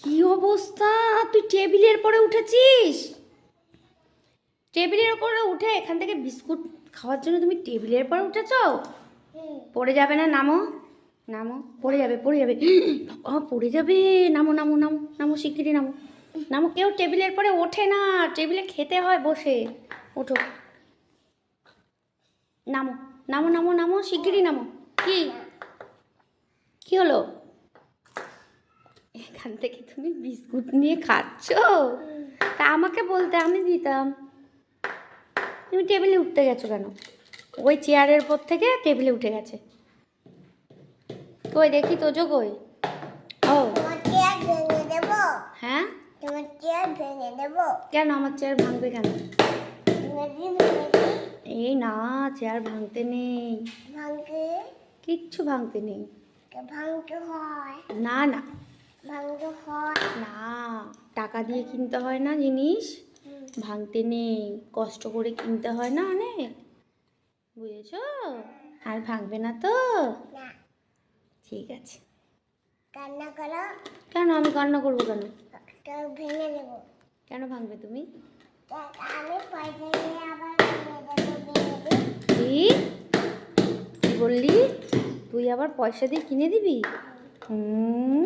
কি অবস্থা, তুই টেবিলের পরে উঠেছিস? টেবিলের উপরে উঠে এখান থেকে বিস্কুট খাওয়ার জন্য তুমি টেবিলের পরে উঠেছ? পড়ে যাবে না? নামো নামো, পড়ে যাবে পড়ে যাবে। বাবা পড়ে যাবে, নামো নামো নামো নামো, শিগগিরই নামো নামো। কেউ টেবিলের পরে ওঠে না, টেবিলে খেতে হয় বসে। ওঠো, নামো নামো নামো নামো, শিগগিরই নামো। কি কি হলো? এখান থেকে তুমি বিস্কুট নিয়ে খাচ্ছ? তা আমাকে বলতে, আমি দিতাম। তুমি টেবিলে উঠতে গেছো কেন? ওই চেয়ারের উপর থেকে টেবিলে উঠে গেছে। কই দেখি তোজো, কই? ও হ্যাঁ, তোমার চেয়ার ভেঙে দেবো। কেন আমার চেয়ার ভাঙবে কেন? এই না, চেয়ার ভাঙতে নেই, ভাঙতে কিচ্ছু ভাঙতে নেই। ভাঙতে হয় না না ভাঙতে হয় না, টাকা দিয়ে কিনতে হয় না জিনিস, ভাঙতে নেই। কষ্ট করে কিনতে হয় না অনেক, বুঝেছ? আর ভাঙবে না তো? না। ঠিক আছে। কান্না করো। কেন আমি কান্না করবো কেন? তো ভেঙে দেবো। কেন ভাঙবে তুমি? আমি পয়সা নিয়ে আবার ভেঙে দেবো। কি কি বললি? তুই আবার পয়সা দিয়ে কিনে দিবি? হুম,